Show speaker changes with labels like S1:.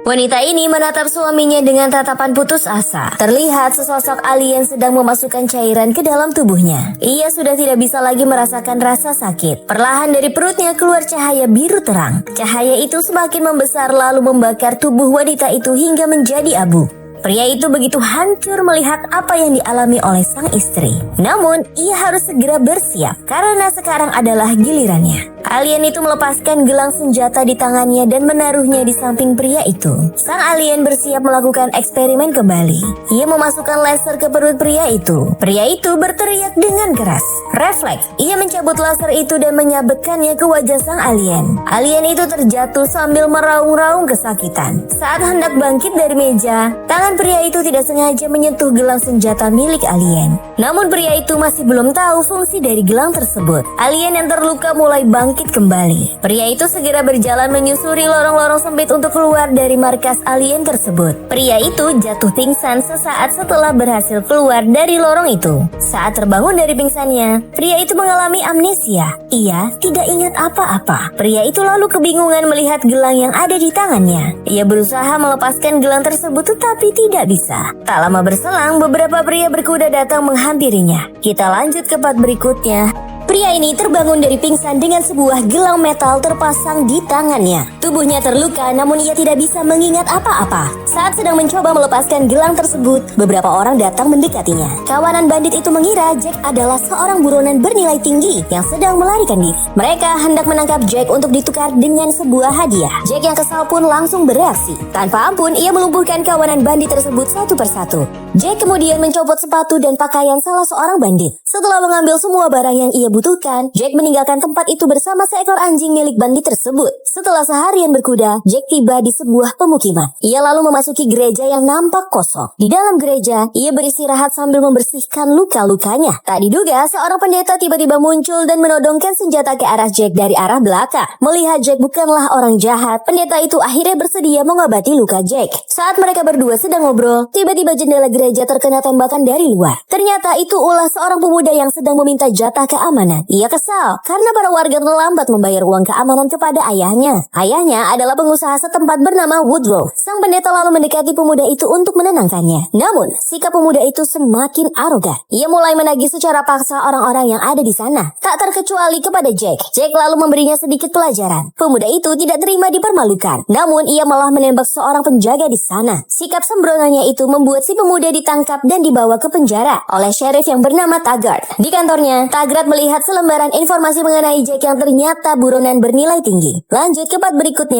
S1: Wanita ini menatap suaminya dengan tatapan putus asa. Terlihat sesosok alien sedang memasukkan cairan ke dalam tubuhnya. Ia sudah tidak bisa lagi merasakan rasa sakit. Perlahan dari perutnya keluar cahaya biru terang. Cahaya itu semakin membesar lalu membakar tubuh wanita itu hingga menjadi abu. Pria itu begitu hancur melihat apa yang dialami oleh sang istri. Namun, ia harus segera bersiap karena sekarang adalah gilirannya. Alien itu melepaskan gelang senjata di tangannya dan menaruhnya di samping pria itu. Sang alien bersiap melakukan eksperimen kembali. Ia memasukkan laser ke perut pria itu. Pria itu berteriak dengan keras. Refleks, ia mencabut laser itu dan menyabetkannya ke wajah sang alien. Alien itu terjatuh sambil meraung-raung kesakitan. Saat hendak bangkit dari meja, tangan pria itu tidak sengaja menyentuh gelang senjata milik alien. Namun pria itu masih belum tahu fungsi dari gelang tersebut. Alien yang terluka mulai bangkit kembali. Pria itu segera berjalan menyusuri lorong-lorong sempit untuk keluar dari markas alien tersebut. Pria itu jatuh pingsan sesaat setelah berhasil keluar dari lorong itu. Saat terbangun dari pingsannya, pria itu mengalami amnesia. Ia tidak ingat apa-apa. Pria itu lalu kebingungan melihat gelang yang ada di tangannya. Ia berusaha melepaskan gelang tersebut tetapi tidak bisa. Tak lama berselang, beberapa pria berkuda datang menghampirinya. Kita lanjut ke part berikutnya. Pria ini terbangun dari pingsan dengan sebuah gelang metal terpasang di tangannya. Tubuhnya terluka namun ia tidak bisa mengingat apa-apa. Saat sedang mencoba melepaskan gelang tersebut, beberapa orang datang mendekatinya. Kawanan bandit itu mengira Jack adalah seorang buronan bernilai tinggi yang sedang melarikan diri. Mereka hendak menangkap Jack untuk ditukar dengan sebuah hadiah. Jack yang kesal pun langsung bereaksi. Tanpa ampun, ia melumpuhkan kawanan bandit tersebut satu persatu. Jack kemudian mencopot sepatu dan pakaian salah seorang bandit. Setelah mengambil semua barang yang ia butuhkan, Jack meninggalkan tempat itu bersama seekor anjing milik bandit tersebut. Setelah seharian berkuda, Jack tiba di sebuah pemukiman. Ia lalu memasuki gereja yang nampak kosong. Di dalam gereja, ia beristirahat sambil membersihkan luka-lukanya. Tak diduga, seorang pendeta tiba-tiba muncul dan menodongkan senjata ke arah Jack dari arah belakang. Melihat Jack bukanlah orang jahat, pendeta itu akhirnya bersedia mengobati luka Jack. Saat mereka berdua sedang ngobrol, tiba-tiba jendela gereja terkena tembakan dari luar. Ternyata itu ulah seorang pemuda yang sedang meminta jatah keamanan. Ia kesal karena para warga terlambat membayar uang keamanan kepada ayahnya. Ayahnya adalah pengusaha setempat bernama Woodrow. Sang pendeta lalu mendekati pemuda itu untuk menenangkannya. Namun, sikap pemuda itu semakin arogan. Ia mulai menagih secara paksa orang-orang yang ada di sana, tak terkecuali kepada Jack. Jack lalu memberinya sedikit pelajaran. Pemuda itu tidak terima dipermalukan. Namun, ia malah menembak seorang penjaga di sana. Sikap sembrononya itu membuat si pemuda ditangkap dan dibawa ke penjara oleh sheriff yang bernama Taggart. Di kantornya, Taggart melihat selembaran informasi mengenai Jack yang ternyata buronan bernilai tinggi. Lanjut ke part berikutnya.